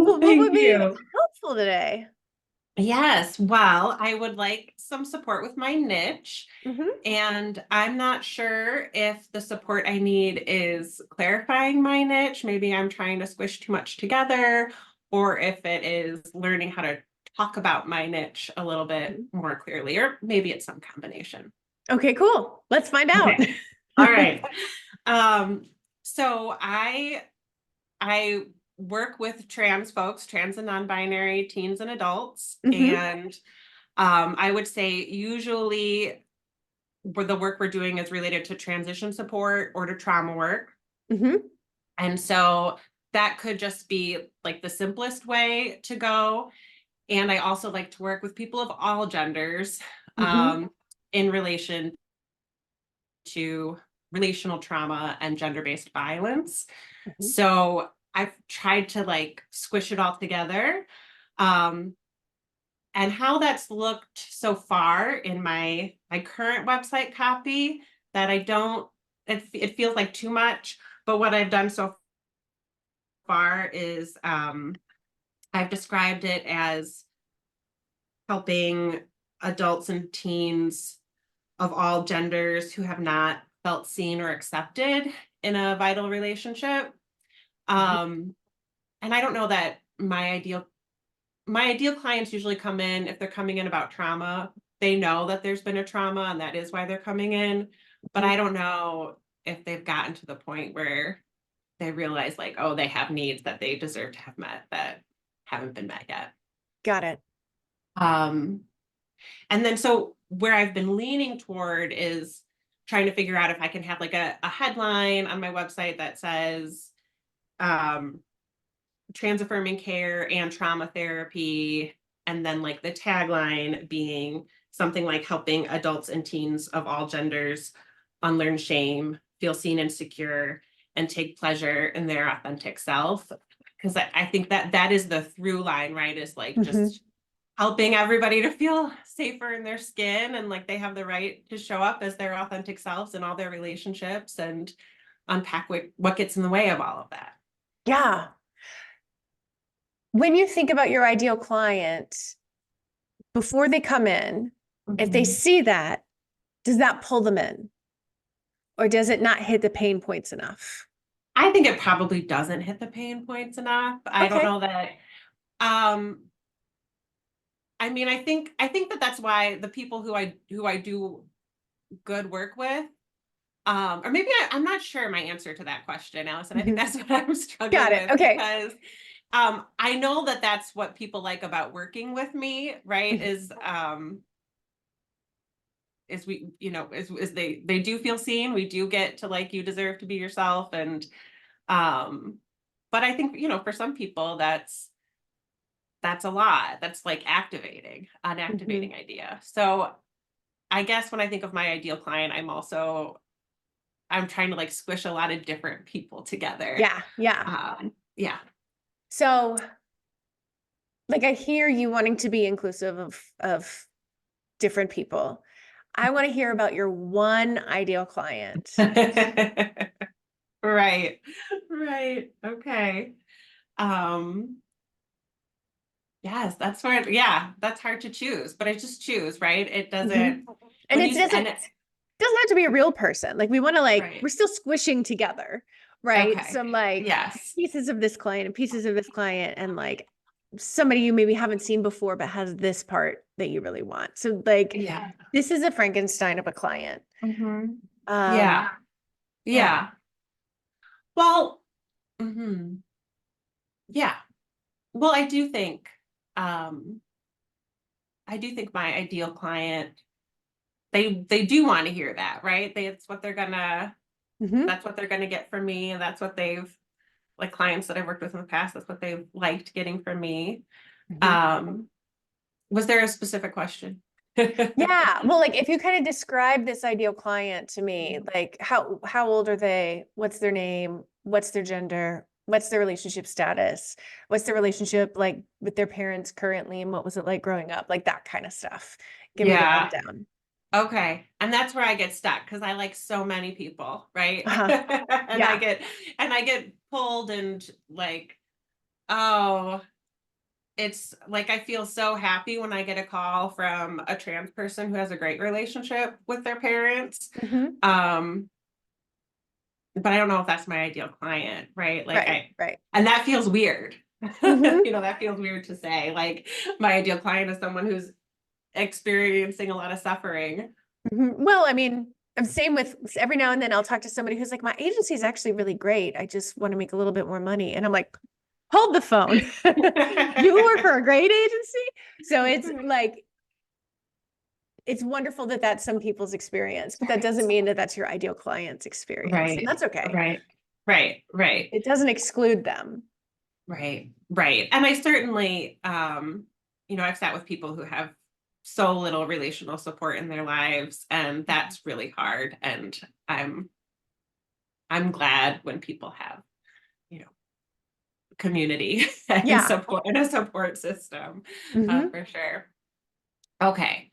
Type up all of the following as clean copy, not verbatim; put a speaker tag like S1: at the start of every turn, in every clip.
S1: What
S2: Thank
S1: would be
S2: you.
S1: helpful today?
S2: Yes, well, I would like some support with my niche,
S1: Hmm.
S2: and I'm not sure if the support I need is clarifying my niche. Maybe I'm trying to squish too much together, or if it is learning how to talk about my niche a little bit more clearly, or maybe it's some combination.
S1: Okay, cool. Let's find out.
S2: Okay. All right. Um, so I work with trans folks, trans and non-binary teens and adults,
S1: Hmm.
S2: and I would say usually where the work we're doing is related to transition support or to trauma work.
S1: Hmm.
S2: And so that could just be like the simplest way to go. And I also like to work with people of all genders
S1: Hmm.
S2: um, in relation to relational trauma and gender-based violence.
S1: Hmm.
S2: So I've tried to like squish it all together. Um, and how that's looked so far in my current website copy that I don't it feels like too much, but what I've done so far is I've described it as helping adults and teens of all genders who have not felt seen or accepted in a vital relationship. Um, and I don't know that my ideal clients usually come in if they're coming in about trauma. They know that there's been a trauma and that is why they're coming in. But
S1: Hmm.
S2: I don't know if they've gotten to the point where they realize, like, oh, they have needs that they deserve to have met that haven't been met yet.
S1: Got it.
S2: Um, and then so where I've been leaning toward is trying to figure out if I can have like a headline on my website that says um, trans affirming care and trauma therapy. And then like the tagline being something like helping adults and teens of all genders unlearn shame, feel seen and secure, and take pleasure in their authentic self. Because I think that that is the through line, right? Is like
S1: Hmm.
S2: just helping everybody to feel safer in their skin and like they have the right to show up as their authentic selves in all their relationships and unpack what gets in the way of all of that.
S1: Yeah. When you think about your ideal client, before they come in, if they
S2: Mhm.
S1: see that, does that pull them in? Or does it not hit the pain points enough?
S2: I think it probably doesn't hit the pain points enough. I don't
S1: Okay.
S2: know that. Um, I mean, I think that that's why the people who I do good work with, or maybe I'm not sure my answer to that question, Allison. I think
S1: Hmm.
S2: that's what I'm
S1: Got
S2: struggling
S1: it.
S2: with
S1: Okay.
S2: because I know that that's what people like about working with me, right?
S1: Mhm.
S2: Is we, is they do feel seen. We do get to like you deserve to be yourself, and um, but I think for some people that's a lot. That's like activating, an
S1: Mhm.
S2: activating idea. So I guess when I think of my ideal client, I'm trying to like squish a lot of different people together.
S1: Yeah, yeah.
S2: Yeah.
S1: So, like, I hear you wanting to be inclusive of different people. I want to hear about your one ideal client.
S2: Right. Right. Okay. Um, yes, yeah, that's hard to choose, but I just choose, right? It
S1: Mhm.
S2: doesn't,
S1: And
S2: when
S1: it
S2: you,
S1: doesn't
S2: and it,
S1: have to be a real person. Like we want to
S2: right.
S1: we're still squishing together, right?
S2: Okay.
S1: Some like
S2: Yes.
S1: pieces of this client and pieces of this client and like somebody you maybe haven't seen before but has this part that you really want. So like
S2: Yeah.
S1: this is a Frankenstein of a client.
S2: Hmm.
S1: Um,
S2: Yeah.
S1: yeah.
S2: Yeah. Well, mhm. Yeah. Well, um, I do think my ideal client, they do want to hear that, right?
S1: Hmm.
S2: That's what they're gonna get from me, and that's what they've like clients that I've worked with in the past, that's what they've liked getting from me.
S1: Hmm.
S2: Um, was there a specific question?
S1: Yeah. Well, like if you kind of describe this ideal client to me, like how old are they? What's their name? What's their gender? What's their relationship status? What's their relationship like with their parents currently? And what was it like growing up? Like that kind of stuff. Give me the
S2: Yeah.
S1: rundown.
S2: Okay. And that's where I get stuck because I like so many people, right?
S1: Uh-huh.
S2: And I
S1: Yeah.
S2: get and I get pulled and like, oh. it's like, I feel so happy when I get a call from a trans person who has a great relationship with their parents.
S1: Mhm.
S2: But I don't know if that's my ideal client, right? Like
S1: Right, right.
S2: and that feels weird.
S1: Mhm.
S2: You know, that feels weird to say. Like my ideal client is someone who's experiencing a lot of suffering.
S1: Mhm. Well, I mean, I'm same with every now and then I'll talk to somebody who's like, my agency is actually really great. I just want to make a little bit more money. And I'm like, hold the phone. You work for a great agency. So it's like, it's wonderful that that's some people's experience, but that doesn't mean that that's your ideal client's experience. And
S2: Right,
S1: that's okay.
S2: right, right, right,
S1: It doesn't exclude them.
S2: right, right. And I certainly, you know, I've sat with people who have so little relational support in their lives, and that's really hard. And I'm I'm glad when people have, you know, community and
S1: Yeah.
S2: support and a support system,
S1: Mhm.
S2: for sure. Okay.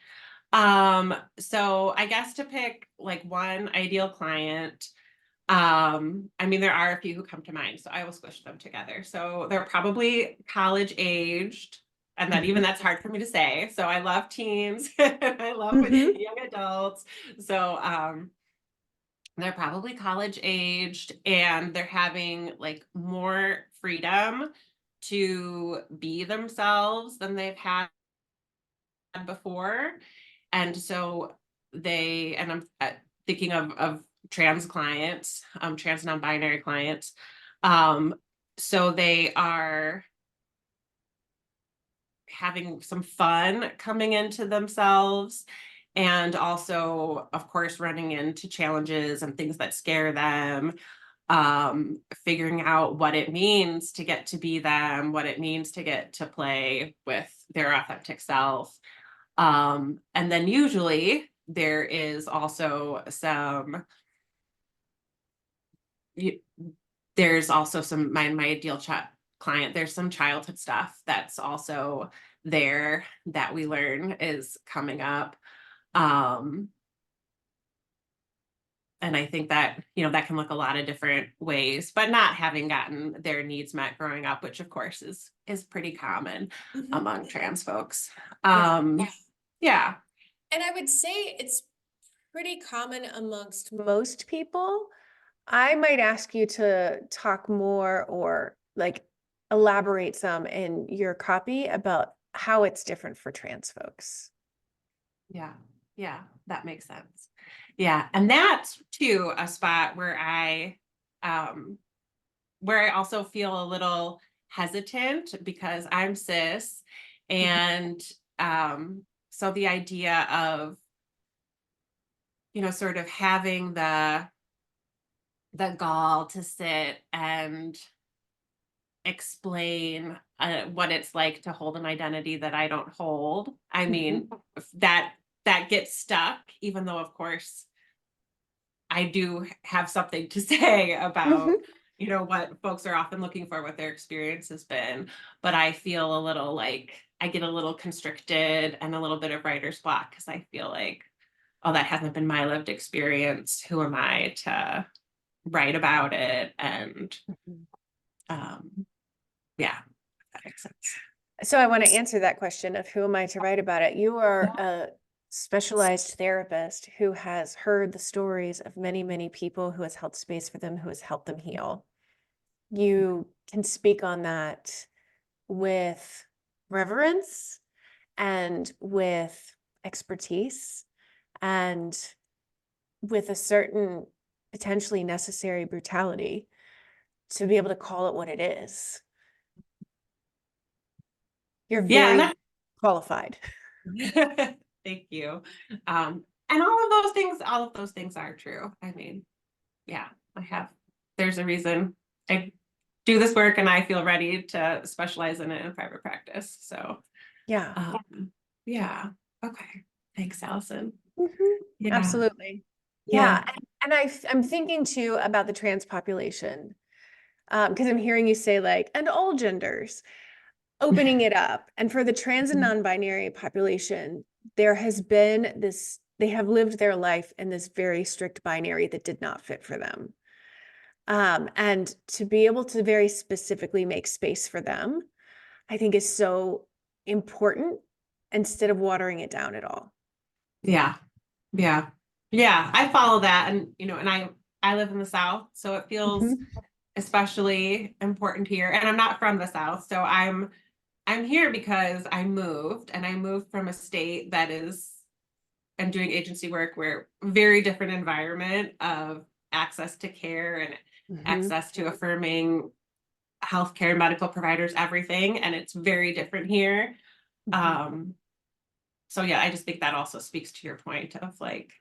S2: So I guess to pick like one ideal client, I mean, there are a few who come to mind, so I will squish them together. So they're probably college aged, and that even
S1: Mhm.
S2: that's hard for me to say. So I love teens, and I love
S1: Mhm.
S2: young adults. So they're probably college aged, and they're having like more freedom to be themselves than they've had before. And so and I'm thinking of trans clients, trans non-binary clients. Um, so they are having some fun coming into themselves, and also, of course, running into challenges and things that scare them, figuring out what it means to get to be them, what it means to get to play with their authentic self. And then usually there is also y- there's also some my ideal client, there's some childhood stuff that's also there that we learn is coming up. Um, and I think that, you know, that can look a lot of different ways, but not having gotten their needs met growing up, which of course is pretty common
S3: Mhm.
S2: among trans folks.
S1: Yeah.
S2: Yeah.
S3: And I would say it's pretty common amongst
S1: Most people, I might ask you to talk more or like elaborate some in your copy about how it's different for trans folks.
S2: Yeah, yeah, that makes sense. Yeah, and that's too a spot where I also feel a little hesitant because I'm cis, and so the idea of, you know, sort of having the gall to sit and explain what it's like to hold an identity that I don't hold. I mean, that gets stuck, even though of course I do have something to say about,
S1: Mhm.
S2: you know, what folks are often looking for, what their experience has been. But I feel a little like I get a little constricted and a little bit of writer's block because I feel like, oh, that hasn't been my lived experience. Who am I to write about it? And
S1: Mhm.
S2: um, yeah, if that makes sense.
S1: So I want to answer that question of who am I to write about it? You are a specialized therapist who has heard the stories of many, many people, who has held space for them, who has helped them heal. You can speak on that with reverence and with expertise and with a certain potentially necessary brutality to be able to call it what it is. You're
S2: Yeah, and
S1: very qualified.
S2: thank you. And all of those things are true. I mean, yeah, there's a reason I do this work and I feel ready to specialize in it in private practice. So,
S1: Yeah.
S2: yeah. Okay. Thanks, Allison.
S1: Mhm.
S2: Yeah.
S1: Absolutely.
S2: Yeah.
S1: Yeah. I'm thinking too about the trans population, because I'm hearing you say like, and all genders, opening it up. And for the trans and non-binary population, there has been this, they have lived their life in this very strict binary that did not fit for them. And to be able to very specifically make space for them, I think is so important instead of watering it down at all.
S2: Yeah. Yeah. Yeah. I follow that. And, you know, and I live in the South, so it feels
S1: Mhm.
S2: especially important here. And I'm not from the South, so I'm here because I moved, and I moved from a state that is, I'm doing agency work where very different environment of access to care and
S1: Mhm.
S2: access to affirming healthcare, medical providers, everything. And it's very different here.
S1: Mhm.
S2: So yeah, I just think that also speaks to your point of like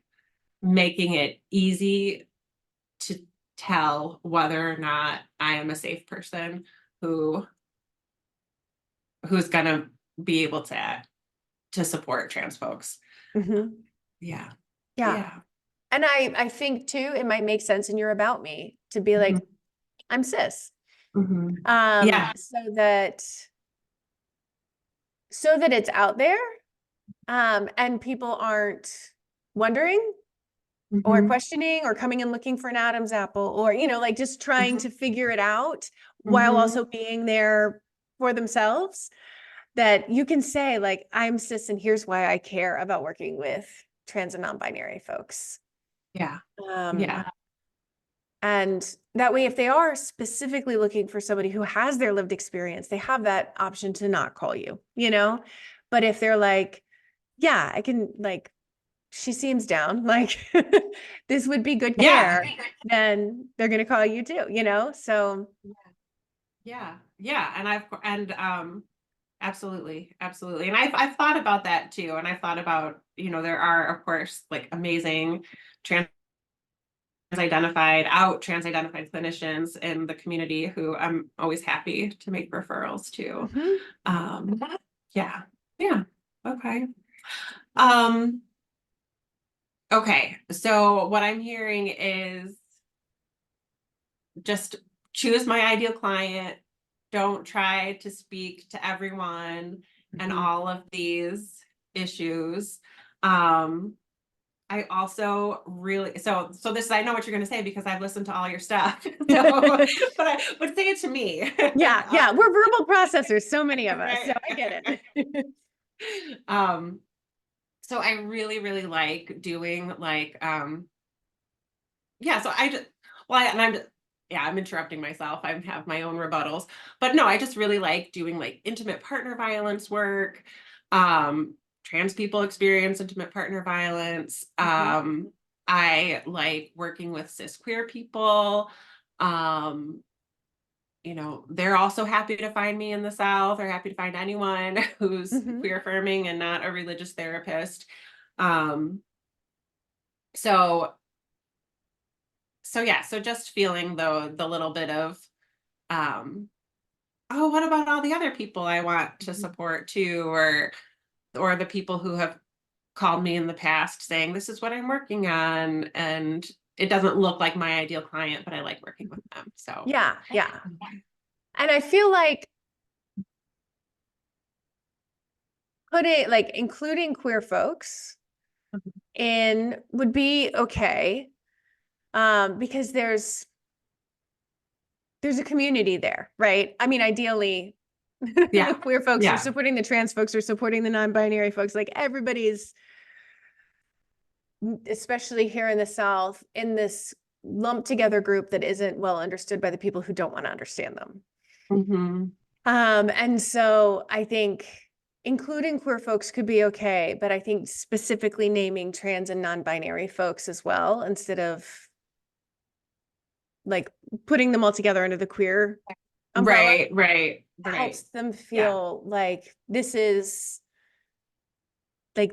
S2: making it easy to tell whether or not I am a safe person who's gonna be able to support trans folks.
S1: Mhm.
S2: Yeah.
S1: Yeah.
S2: Yeah.
S1: And I think too, it might make sense in your about me to be like, I'm cis.
S2: Mhm. Yeah.
S1: So that it's out there. And people aren't wondering or
S2: Mhm.
S1: questioning or coming and looking for an Adam's apple or, like just trying to figure it out while
S2: Mhm.
S1: also being there for themselves, that you can say like, I'm cis and here's why I care about working with trans and non-binary folks.
S2: Yeah.
S1: Um,
S2: Yeah.
S1: And that way, if they are specifically looking for somebody who has their lived experience, they have that option to not call you, But if they're like, yeah, I can, like, she seems down, like, this would be good
S2: Yeah.
S1: care, then they're going to call you too, So,
S2: Yeah. Yeah. Absolutely. Absolutely. And I've thought about that too. And I've thought about, there are, of course, like amazing trans identified clinicians in the community who I'm always happy to make referrals to.
S1: mhm,
S2: Um, yeah. Yeah. Okay. Um, okay. So what I'm hearing is just choose my ideal client. Don't try to speak to everyone and
S1: mhm.
S2: all of these issues. Um, I also really so this is, I know what you're going to say because I've listened to all your stuff. So, but say it to me.
S1: Yeah, we're verbal processors, so many of us, so
S2: Right.
S1: I get it.
S2: Um, so I really, really like doing like, yeah, so I just, well, and I'm interrupting myself. I have my own rebuttals, but no, I just really like doing like intimate partner violence work. Trans people experience intimate partner violence.
S1: Mhm,
S2: I like working with cis queer people. Um, they're also happy to find me in the South. They're happy to find anyone who's
S1: mhm,
S2: queer affirming and not a religious therapist. Um, so yeah, so just feeling the little bit of, um, oh, what about all the other people I want to
S1: mhm.
S2: support too, or the people who have called me in the past saying this is what I'm working on, and it doesn't look like my ideal client, but I like working with them. So
S1: Yeah. And I feel like including queer folks in would be okay, because there's a community there, right? I mean, ideally,
S2: yeah,
S1: the queer folks are
S2: yeah,
S1: supporting the trans folks, are supporting the non-binary folks. Like everybody's, especially here in the South, in this lumped together group that isn't well understood by the people who don't want to understand them.
S2: hmm
S1: And so I think including queer folks could be okay, but I think specifically naming trans and non-binary folks as well, instead of like putting them all together under the queer umbrella,
S2: right,
S1: helps them
S2: yeah,
S1: feel like this is like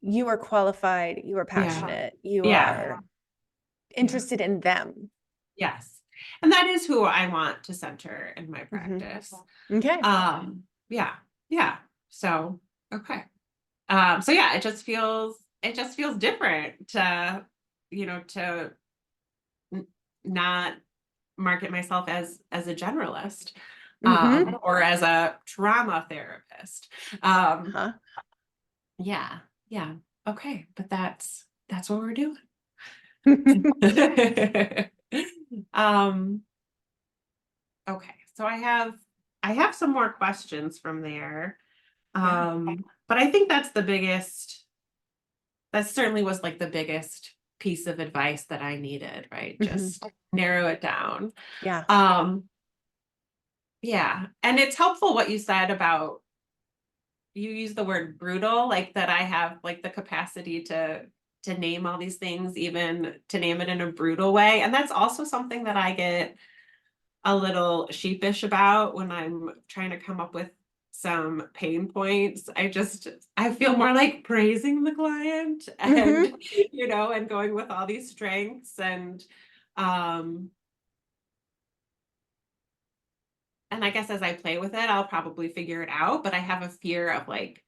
S1: you are qualified, you are
S2: yeah,
S1: passionate, you
S2: yeah,
S1: are
S2: yeah,
S1: interested in them.
S2: yes, and that is who I want to center in my
S1: Mhm.
S2: practice.
S1: Okay.
S2: Yeah, yeah. So okay. So yeah, it just feels different to, to not market myself as a generalist,
S1: Mm-hmm.
S2: or as a trauma therapist. Um,
S1: Huh.
S2: yeah, yeah. Okay, but that's what we're doing. um, okay, so I I have some more questions from there.
S1: Yeah.
S2: But I think that's the biggest, that certainly was like the biggest piece of advice that I needed, right?
S1: Mhm.
S2: Just narrow it down.
S1: Yeah.
S2: Yeah, and it's helpful what you said about, you use the word brutal, like that I have like the capacity to name all these things, even to name it in a brutal way. And that's also something that I get a little sheepish about when I'm trying to come up with some pain points. I feel more like praising the client
S1: Mhm.
S2: and, and going with all these strengths um, and I guess as I play with it, I'll probably figure it out, but I have a fear of like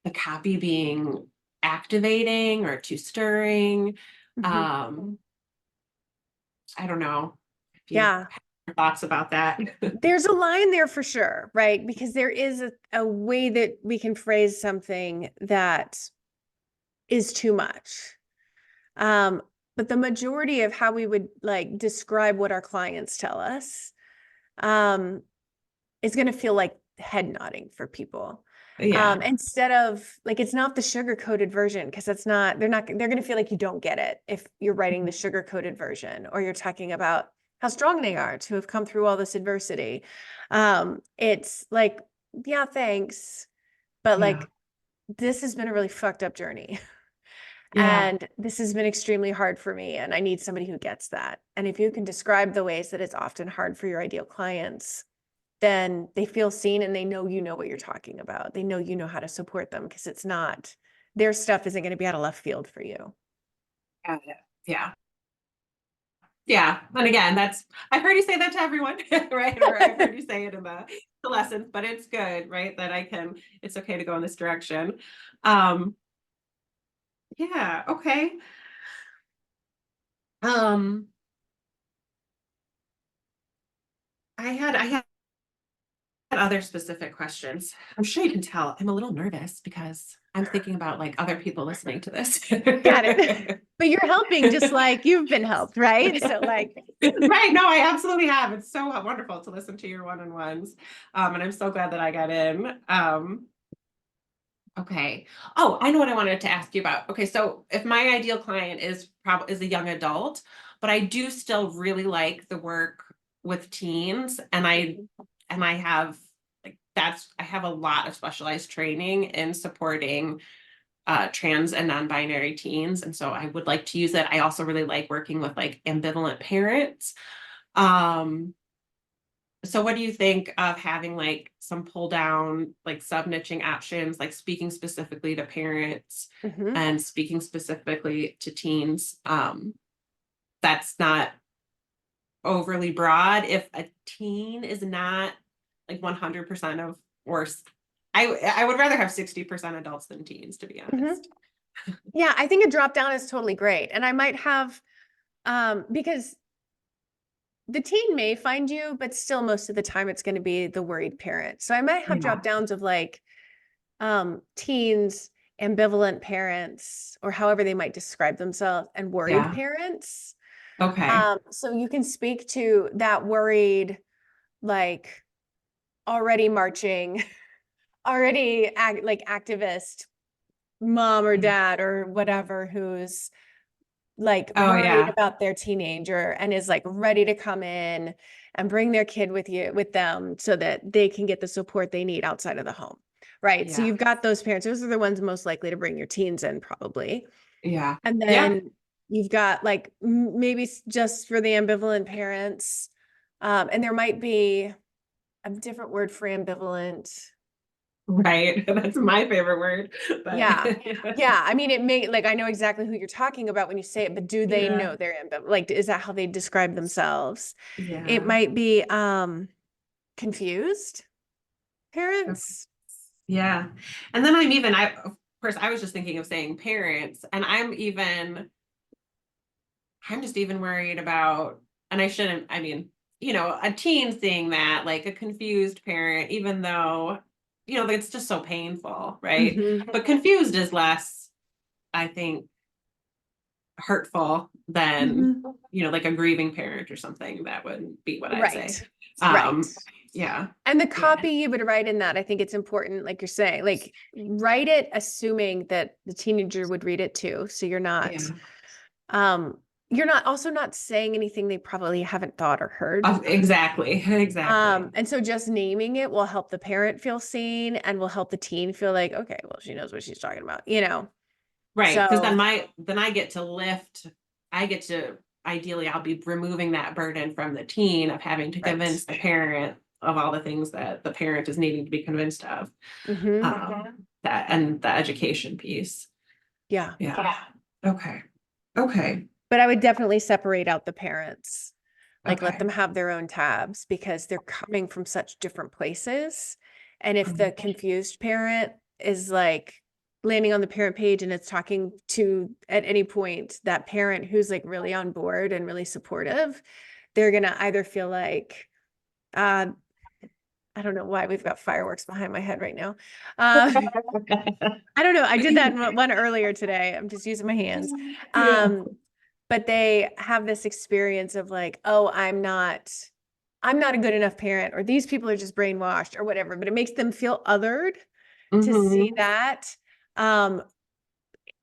S2: the copy being activating or too stirring.
S1: Mhm.
S2: Um, I don't know if you
S1: Yeah.
S2: have thoughts about that.
S1: There's a line there for sure, right? Because there is a way that we can phrase something that is too much. Um, but the majority of how we would like describe what our clients tell us, is going to feel like head nodding for people.
S2: Yeah.
S1: Instead of like, it's not the sugar coated version because they're going to feel like you don't get it if you're writing the sugar coated version or you're talking about how strong they are to have come through all this adversity. It's like, yeah, thanks. But
S2: Yeah.
S1: like, this has been a really fucked up journey.
S2: Yeah.
S1: And this has been extremely hard for me. And I need somebody who gets that. And if you can describe the ways that it's often hard for your ideal clients, then they feel seen and they know you know what you're talking about. They know you know how to support them because it's not, their stuff isn't going to be out of left field for you.
S2: Got it. Yeah. Yeah. And again, I've heard you say that to everyone, right? Or I've heard you say it in the lessons, but it's good, right? That it's okay to go in this direction. Yeah. Okay. Um, I had other specific questions. I'm sure you can tell I'm a little nervous because I'm thinking about like other people listening to this.
S1: Got it. But you're helping just like you've been helped, right? So like,
S2: Right. No, I absolutely have. It's so wonderful to listen to your one-on-ones. And I'm so glad that I got in. Okay. Oh, I know what I wanted to ask you about. Okay, so if my ideal client is a young adult, but I do still really like the work with teens, and I have I have a lot of specialized training in supporting trans and non-binary teens, and so I would like to use it. I also really like working with like ambivalent parents. Um, so what do you think of having like some pull down, like sub niching options, like speaking specifically to parents
S1: mhm.
S2: and speaking specifically to teens? That's not overly broad. If a teen is not like 100% of, or I would rather have 60% adults than teens, to be honest.
S1: Yeah, I think a drop down is totally great. And I might have, because the teen may find you, but still most of the time it's going to be the worried parent. So I might have
S2: Yeah.
S1: drop downs of like teens, ambivalent parents, or however they might describe themselves, and worried
S2: Yeah.
S1: parents.
S2: Okay.
S1: So you can speak to that worried, like already marching, already like activist mom or dad or whatever who's like
S2: Oh
S1: worried
S2: yeah.
S1: about their teenager and is like ready to come in and bring their kid with them so that they can get the support they need outside of the home. Right. So
S2: Yeah.
S1: you've got those parents. Those are the ones most likely to bring your teens in probably.
S2: Yeah.
S1: And
S2: Yeah.
S1: then you've got like maybe just for the ambivalent parents. And there might be a different word for ambivalent.
S2: Right. That's my favorite word. But
S1: Yeah. Yeah. I mean, it may like I know exactly who you're talking about when you say it, but do they
S2: Yeah.
S1: know they're ambivalent? Like, is that how they describe themselves? It
S2: Yeah.
S1: might be confused
S2: Okay.
S1: parents.
S2: Yeah. And then of course, I was just thinking of saying parents, and I'm just even worried about, and I shouldn't, I mean, a teen seeing that, like a confused parent, even though, it's just so painful, right?
S1: Mhm.
S2: But confused is less, I think, hurtful than,
S1: Mhm.
S2: like a grieving parent or something. That wouldn't be what I'd say.
S1: Right.
S2: Um,
S1: Right.
S2: Yeah.
S1: And the copy you would write in that, I think it's important, like you're saying, like write it assuming that the teenager would read it too. So you're not also not saying anything they probably haven't thought or heard.
S2: Exactly. Exactly.
S1: And so just naming it will help the parent feel seen and will help the teen feel like, okay, well, she knows what she's talking about, you know?
S2: Right. Because
S1: So
S2: then I get to ideally I'll be removing that burden from the teen of having to
S1: Right.
S2: convince the parent of all the things that the parent is needing to be convinced of.
S1: mhm,
S2: That and the education piece.
S1: yeah.
S2: Yeah. Okay. Okay.
S1: But I would definitely separate out the parents. Like let
S2: Okay.
S1: them have their own tabs because they're coming from such different places. And if the confused parent is like landing on the parent page and it's talking to at any point that parent who's like really on board and really supportive, they're gonna either feel like I don't know why we've got fireworks behind my head right now. I don't know. I did that one earlier today. I'm just using my hands.
S2: Yeah.
S1: But they have this experience of like, oh, I'm not a good enough parent, or these people are just brainwashed or whatever, but it makes them feel othered to see
S2: Mhm.
S1: that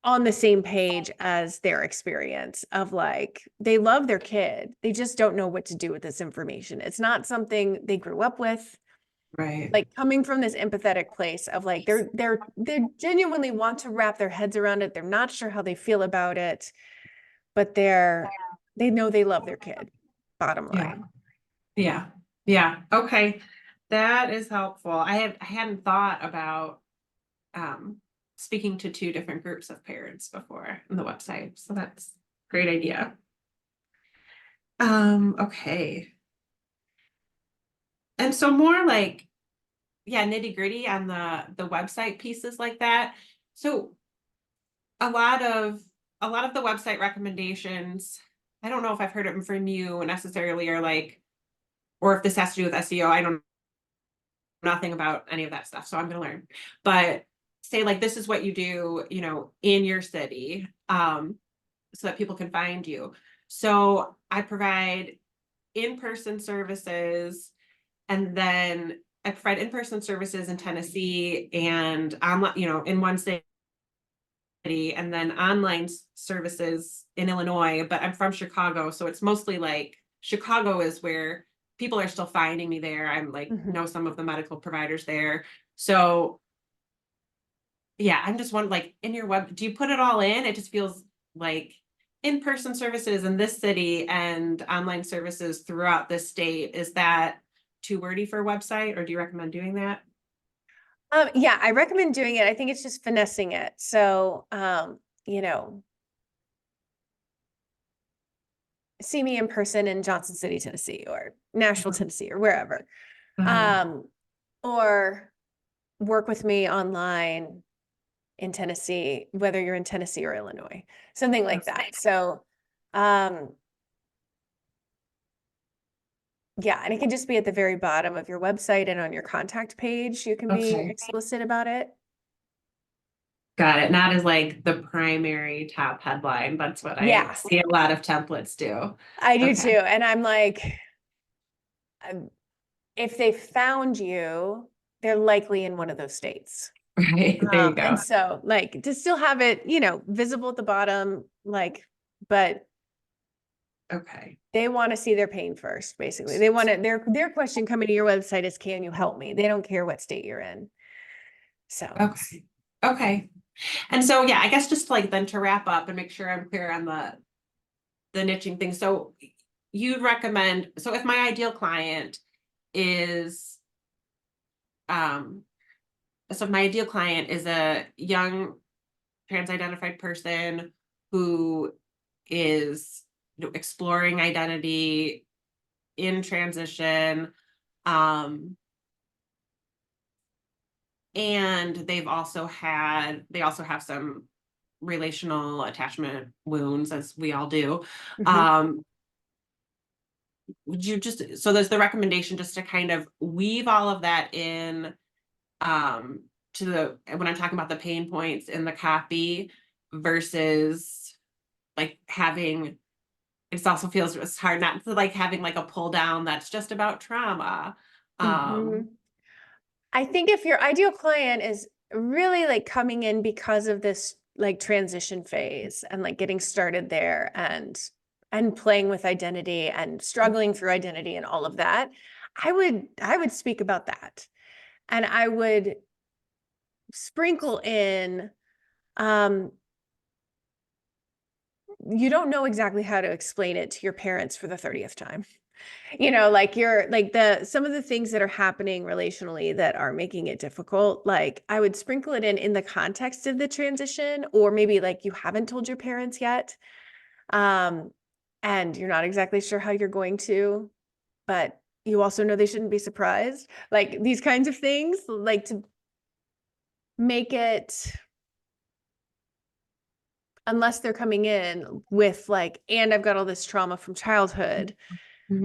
S1: on the same page as their experience of like, they love their kid. They just don't know what to do with this information. It's not something they grew up with.
S2: Right.
S1: Like coming from this empathetic place of like, they genuinely want to wrap their heads around it. They're not sure how they feel about it, but they know they love their kid, bottom
S2: Yeah.
S1: line.
S2: Yeah. Yeah. Okay. That is helpful. I hadn't thought about speaking to two different groups of parents before on the website. So that's a great idea. Okay. And so more like, yeah, nitty-gritty on the website pieces like that. So a lot of the website recommendations, I don't know if I've heard them from you necessarily, or like, or if this has to do with SEO. I don't know nothing about any of that stuff, so I'm gonna learn. But say like this is what you do, you know, in your city, so that people can find you. So I provide in-person services, and then I provide in-person services in Tennessee and online, you know, in one city, and then online services in Illinois. But I'm from Chicago, so it's mostly like Chicago is where people are still finding me there. I'm like, know some of the medical providers there. So yeah, I'm just wondering, like, in your web, do you put it all in? It just feels like in-person services in this city and online services throughout the state. Is that too wordy for a website, or do you recommend doing that?
S1: Yeah, I recommend doing it. I think it's just finessing it. So, you know, see me in person in Johnson City, Tennessee, or Nashville, Tennessee, or wherever. Um, or work with me online in Tennessee, whether you're in Tennessee or Illinois, something like that. So, yeah, and it can just be at the very bottom of your website and on your contact page. You can be
S2: Okay.
S1: explicit about it.
S2: Got it. Not as like the primary top headline. That's what I
S1: Yeah.
S2: see a lot of templates do.
S1: I do
S2: Okay.
S1: too. And I'm like, if they found you, they're likely in one of those states.
S2: Right. There you go.
S1: And so like to still have it, you know, visible at the bottom, like, but
S2: Okay.
S1: they want to see their pain first, basically. They want to, their question coming to your website is, can you help me? They don't care what state you're in. So,
S2: Okay. Okay. And so, yeah, I guess just like then to wrap up and make sure I'm clear on the niching thing. So you'd recommend, so if my ideal client is, so my ideal client is a young trans-identified person who is, you know, exploring identity in transition, and they also have some relational attachment wounds, as we all do.
S1: mhm.
S2: Would you just, so there's the recommendation just to kind of weave all of that in, to the, when I'm talking about the pain points in the copy versus like having, it also feels it's hard not to like having like a pull down that's just about trauma,
S1: Mhm. I think if your ideal client is really like coming in because of this like transition phase and like getting started there and playing with identity and struggling through identity and all of that, I would speak about that. And I would sprinkle in you don't know exactly how to explain it to your parents for the 30th time. Like you're like some of the things that are happening relationally that are making it difficult, like I would sprinkle it in the context of the transition, or maybe like you haven't told your parents yet. Um, and you're not exactly sure how you're going to, but you also know they shouldn't be surprised. Like these kinds of things, like to make it, unless they're coming in with like, and I've got all this trauma from childhood,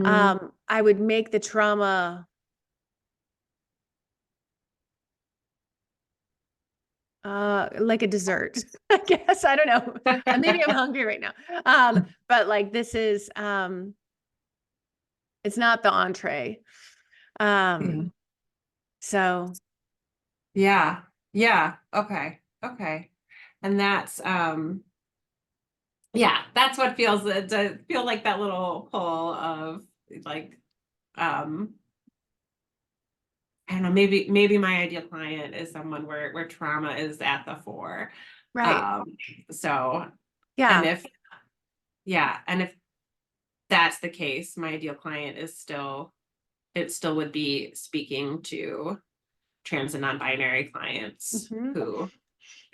S1: I would make the trauma like a dessert, I guess. I don't know. Maybe I'm hungry right now. But like this is it's not the entree. So
S2: Yeah. Yeah. Okay. Okay. And that's yeah, that's what feels it does feel like that little pull of like I don't know, maybe my ideal client is someone where trauma is at the fore.
S1: right.
S2: Um so and
S1: Yeah.
S2: if yeah, and if that's the case, my ideal client is still it still would be speaking to trans and non-binary clients
S1: Mhm.
S2: who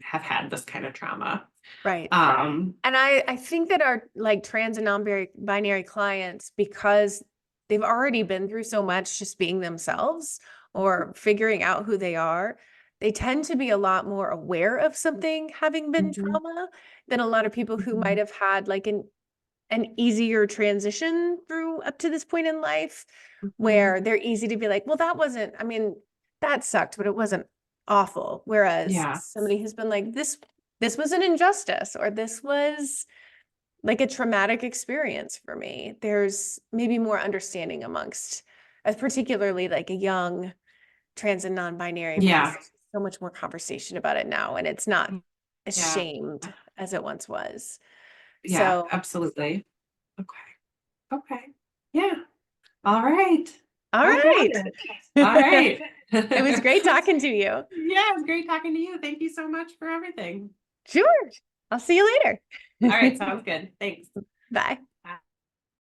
S2: have had this kind of trauma.
S1: Right.
S2: Um
S1: And I think that our like trans and non-binary clients, because they've already been through so much just being themselves or figuring out who they are, they tend to be a lot more aware of something having been
S2: Mhm.
S1: trauma than a lot of people who might
S2: Mhm.
S1: have had like an easier transition through up to this point in life,
S2: Mhm.
S1: where they're easy to be like, well, that wasn't, I mean, that sucked, but it wasn't awful. Whereas
S2: Yeah.
S1: somebody who's been like, this was an injustice, or this was like a traumatic experience for me. There's maybe more understanding amongst, particularly like a young trans and non-binary, because
S2: Yeah.
S1: there's so much more conversation about it now, and it's not as
S2: Yeah.
S1: shamed as it once was.
S2: Yeah,
S1: So,
S2: absolutely. Okay. Okay. Yeah. All right.
S1: all
S2: I got
S1: right.
S2: it. All right.
S1: It was great talking to you.
S2: Yeah, it was great talking to you. Thank you so much for everything.
S1: Sure. I'll see you later.
S2: All right, sounds good. Thanks.
S1: Bye.